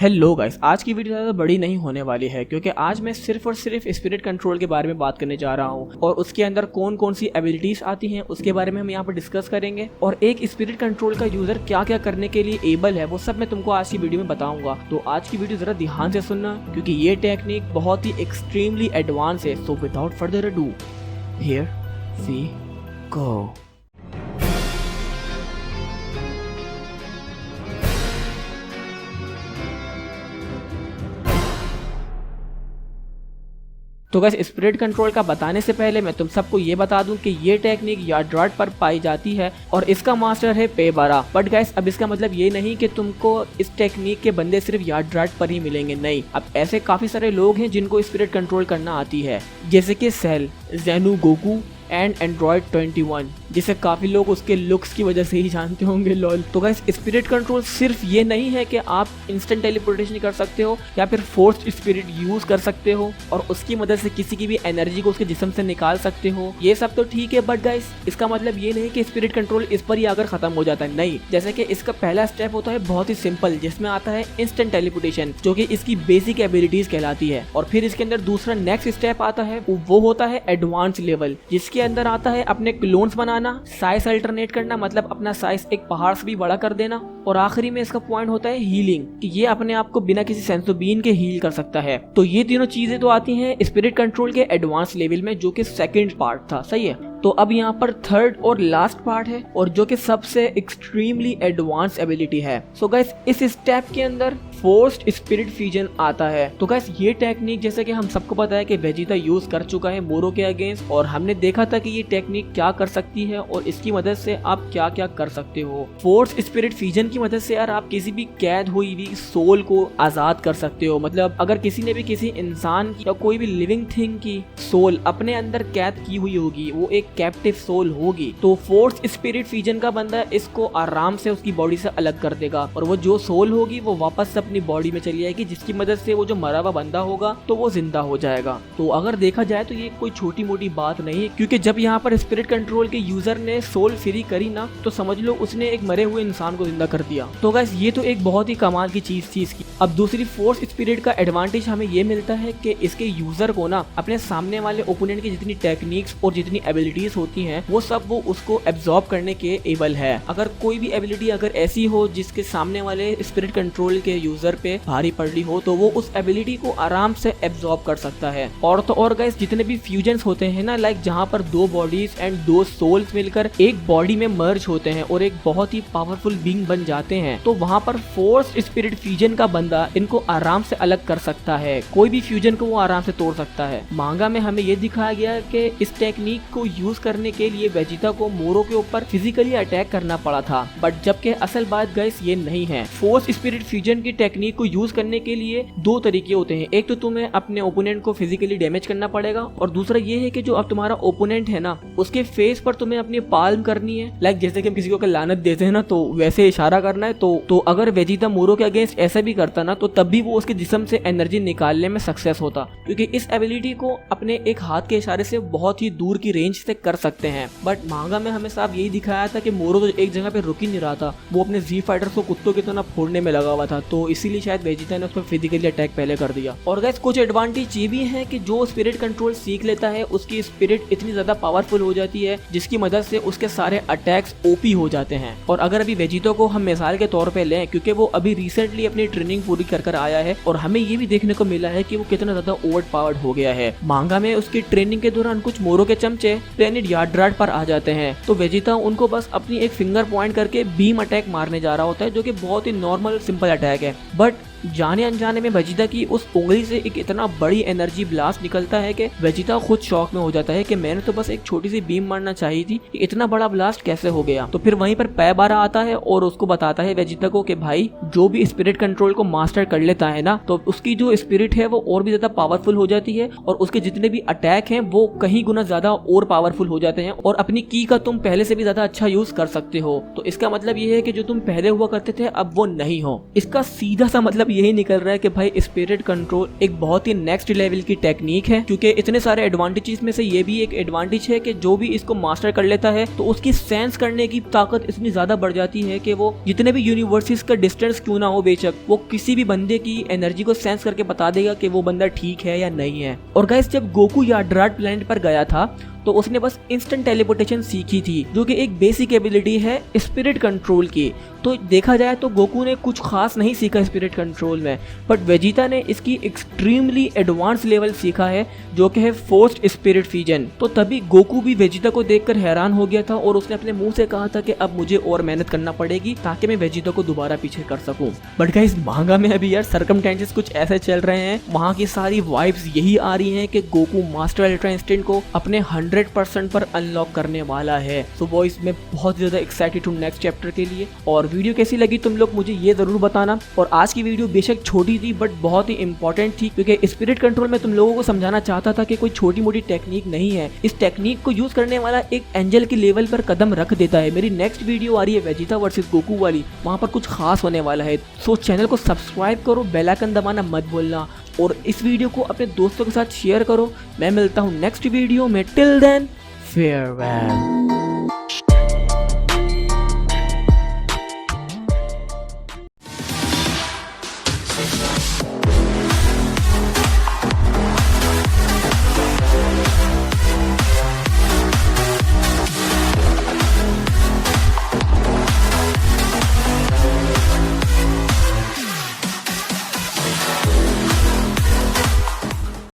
Hello guys, आज की video ज़्यादा बड़ी नहीं होने वाली है क्योंकि आज मैं सिर्फ और सिर्फ स्पिरिट कंट्रोल के बारे में बात करने जा रहा हूँ और उसके अंदर कौन कौन सी एबिलिटीज आती हैं उसके बारे में हम यहाँ पर डिस्कस करेंगे और एक स्पिरिट कंट्रोल का यूजर क्या क्या करने के लिए एबल है वो सब मैं तुमको आज की वीडियो में बताऊंगा। तो आज की वीडियो जरा ध्यान से सुनना क्योंकि ये टेक्निक बहुत ही एक्सट्रीमली एडवांस है। So without further ado here we go. तो गाइस, स्पिरिट कंट्रोल का बताने से पहले मैं तुम सबको ये बता दूं कि ये टेक्निक यार्ड्राट पर पाई जाती है और इसका मास्टर है पेबारा। बट गाइस, अब इसका मतलब ये नहीं कि तुमको इस टेक्निक के बंदे सिर्फ यार्ड्राट पर ही मिलेंगे, नहीं। अब ऐसे काफी सारे लोग हैं जिनको स्पिरिट कंट्रोल करना आती है, जैसे कि सेल, जेनू, गोकू एंड एंड्रॉइड 21, जिसे काफी लोग उसके लुक्स की वजह से ही जानते होंगे, लॉल। तो गाइस, स्पिरिट कंट्रोल सिर्फ ये नहीं है कि आप इंस्टेंट टेलीपोर्टेशन कर सकते हो या फिर फोर्स्ड स्पिरिट यूज कर सकते हो और उसकी मदद से किसी की भी एनर्जी को उसके जिस्म से निकाल सकते हो। ये सब तो ठीक है, बट गाइस, इसका मतलब ये नहीं कि स्पिरिट कंट्रोल इस पर ही आकर खत्म हो जाता है, नहीं। जैसे कि इसका पहला स्टेप होता है बहुत ही सिंपल, जिसमें आता है इंस्टेंट टेलीपोर्टेशन, जो कि इसकी बेसिक एबिलिटीज कहलाती है। और फिर इसके अंदर दूसरा नेक्स्ट स्टेप आता है, वो होता है एडवांस लेवल, जिसके अंदर आता है अपने क्लोन्स बनाना, साइज अल्टरनेट करना, मतलब अपना साइज एक पहाड़ से भी बड़ा कर देना। और आखिरी में इसका पॉइंट होता है हीलिंग, कि ये अपने आप को बिना किसी सेंसोबीन के हील कर सकता है। तो ये तीनों चीजें तो आती हैं स्पिरिट कंट्रोल के एडवांस लेवल में, जो कि सेकंड पार्ट था, सही है। तो अब यहाँ पर थर्ड और लास्ट पार्ट है और जो कि सबसे एक्सट्रीमली एडवांस एबिलिटी है। सो गाइस, इस स्टेप के अंदर फोर्स्ड स्पिरिट फ्यूजन आता है। तो गाइस, ये टेक्निक जैसे कि हम सबको पता है कि वेजिटा यूज कर चुका है मोरो के अगेंस्ट, और हमने देखा था कि ये टेक्निक क्या कर सकती है और इसकी मदद से आप क्या क्या कर सकते हो। फोर्स्ड स्पिरिट फ्यूजन की मदद से यार आप किसी भी कैद हुई हुई सोल को आजाद कर सकते हो। मतलब अगर किसी ने भी किसी इंसान की या कोई भी लिविंग थिंग की सोल अपने अंदर कैद की हुई होगी, वो एक कैप्टिव सोल होगी, तो फोर्स स्पिरिट फ्यूजन का बंदा इसको आराम से उसकी बॉडी से अलग कर देगा और वो जो सोल होगी वो वापस से अपनी बॉडी में चली जाएगी, जिसकी मदद से वो जो मरा हुआ बंदा होगा तो वो जिंदा हो जाएगा। तो अगर देखा जाए तो ये कोई छोटी मोटी बात नहीं है, क्योंकि जब यहाँ पर स्पिरिट कंट्रोल के यूजर ने सोल फ्री करी ना, तो समझ लो उसने एक मरे हुए इंसान को जिंदा कर दिया। तो गाइस, ये तो एक बहुत ही कमाल की चीज थी इसकी। अब दूसरी फोर्स स्पिरिट का एडवांटेज हमें ये मिलता है कि इसके यूजर को ना अपने सामने वाले ओपोनेंट की जितनी टेक्निक्स और जितनी एबिलिटीज होती हैं वो सब वो उसको एब्जॉर्ब करने के एबल है। अगर कोई भी एबिलिटी अगर ऐसी हो जिसके सामने वाले स्पिरिट कंट्रोल के यूजर पे भारी पड़ रही हो, तो वो उस एबिलिटी को आराम से एब्जॉर्ब कर सकता है। और तो और गाइस, जितने भी फ्यूजन्स होते हैं ना, लाइक जहाँ पर दो बॉडीज एंड दो सोल्स मिलकर एक बॉडी में मर्ज होते हैं और एक बहुत ही पावरफुल बीइंग बन जाते हैं, तो वहाँ पर फोर्स स्पिरिट फ्यूजन का बंदा इनको आराम से अलग कर सकता है। कोई भी फ्यूजन को वो आराम से तोड़ सकता है। मांगा में हमें ये दिखाया गया कि इस टेक्निक को यूज करने के लिए वेजिटा को मोरो के ऊपर फिजिकली अटैक करना पड़ा था, बट जबकि असल बात गाइस ये नहीं है। फोर्स स्पिरिट फ्यूजन की टेक्निक को यूज करने के लिए दो तरीके होते हैं। एक तो तुम्हें अपने ओपोनेंट को फिजिकली डैमेज करना पड़ेगा और दूसरा ये है कि जो अब तुम्हारा ओपोनेंट है ना, उसके फेस पर तुम्हें अपनी पाल्म करनी है, लाइक जैसे कि हम किसी को लानत देते हैं ना, तो वैसे इशारा करना है। तो अगर वेजिटा मोरो के अगेंस्ट ऐसा भी करता ना, तो तब भी वो उसके जिस्म से एनर्जी निकालने में सक्सेस होता, क्योंकि इस एबिलिटी को अपने एक हाथ के इशारे से बहुत ही दूर की रेंज से कर सकते हैं। बट मांगा में हमें साफ यही दिखाया था कि मोरो तो एक जगह पे रुक ही नहीं रहा था, वो अपने जी फाइटर्स को कुत्तों की तरह फोड़ने में लगा हुआ था, तो इसीलिए शायद वेजिटा ने उस पर फिजिकली अटैक पहले कर दिया। और गाइस, कुछ एडवांटेज ये भी है कि जो स्पिरिट कंट्रोल सीख लेता है उसकी स्पिरिट इतनी ज्यादा पावरफुल हो जाती है जिसकी मदद से उसके सारे अटैक्स ओपी हो जाते हैं। और अगर अभी वेजिटा को हम मिसाल के तौर पे लें, क्योंकि वो अभी रिसेंटली अपनी ट्रेनिंग पूरी कर आया है और हमें ये भी देखने को मिला है कि वो कितना ज्यादा ओवर पावर्ड हो गया है। मांगा में उसकी ट्रेनिंग के दौरान कुछ मोरो के चमचे प्लेनेट यार्ड्राट पर आ जाते हैं, तो वेजिटा उनको बस अपनी एक फिंगर पॉइंट करके बीम अटैक मारने जा रहा होता है, जो कि बहुत ही नॉर्मल सिंपल अटैक है। बट जाने अनजाने में वेजिटा की उस उंगली से एक इतना बड़ी एनर्जी ब्लास्ट निकलता है कि वेजिटा खुद शॉक में हो जाता है कि मैंने तो बस एक छोटी सी बीम मारना चाहिए थी, इतना बड़ा ब्लास्ट कैसे हो गया। तो फिर वहीं पर पेबारा आता है और उसको बताता है वेजिटा को कि भाई, जो भी स्पिरिट कंट्रोल को मास्टर कर लेता है ना, तो उसकी जो स्पिरिट है वो और भी ज्यादा पावरफुल हो जाती है और उसके जितने भी अटैक हैं वो कहीं गुना ज्यादा और पावरफुल हो जाते हैं और अपनी की का तुम पहले से भी ज्यादा अच्छा यूज कर सकते हो। तो इसका मतलब ये है कि जो तुम पहले हुआ करते थे अब वो नहीं हो। इसका सीधा सा मतलब यही निकल रहा है कि भाई स्पिरिट कंट्रोल एक बहुत ही नेक्स्ट लेवल की टेक्निक है, क्योंकि इतने सारे एडवांटेजेस में से ये भी एक एडवांटेज है कि जो भी इसको मास्टर कर लेता है तो उसकी सेंस करने की ताकत इतनी ज्यादा बढ़ जाती है कि वो जितने भी यूनिवर्सेस का डिस्टेंस क्यों ना हो बेशक, वो किसी भी बंदे की एनर्जी को सेंस करके बता देगा कि वो बंदा ठीक है या नहीं है। और गाइस जब गोकू याड्राट प्लेनेट पर गया था तो उसने बस इंस्टेंट टेलीपोर्टेशन सीखी थी, जो कि एक बेसिक एबिलिटी है स्पिरिट कंट्रोल की। तो देखा जाए तो गोकू ने कुछ खास नहीं सीखा स्पिरिट कंट्रोल में, बट वेजिटा ने इसकी एक्सट्रीमली एडवांस लेवल सीखा है, जो कि है फोर्स्ड स्पिरिट फ्यूजन। तो तभी गोकू भी वेजिटा को देखकर हैरान हो गया था और उसने अपने मुंह से कहा था कि अब मुझे और मेहनत करना पड़ेगी ताकि मैं वेजिटा को दोबारा पीछे कर सकूं। बट गाइस मांगा में अभी यार सर्कमस्टेंसेस कुछ ऐसे चल रहे हैं, वहां की सारी वाइब्स यही आ रही हैं कि गोकू मास्टर अल्ट्रा इंस्टेंट को अपने 100% पर अनलॉक करने वाला है। सो बॉयज मैं बहुत ज्यादा एक्साइटेड हूँ नेक्स्ट चैप्टर के लिए। और वीडियो कैसी लगी तुम लोग मुझे ये जरूर बताना। और आज की वीडियो बेशक छोटी थी बट बहुत ही इंपॉर्टेंट थी, क्योंकि स्पिरिट कंट्रोल में तुम लोगों को समझाना चाहता था कि कोई छोटी मोटी टेक्निक नहीं है। इस टेक्निक को यूज करने वाला एक एंजल के लेवल पर कदम रख देता है। मेरी नेक्स्ट वीडियो आ रही है वेजिटा वर्सेस गोकू वाली, वहां पर कुछ खास होने वाला है। सो चैनल को सब्सक्राइब करो, बेल आइकन दबाना मत भूलना और इस वीडियो को अपने दोस्तों के साथ शेयर करो। मैं मिलता हूँ नेक्स्ट वीडियो में, टिल देन farewell।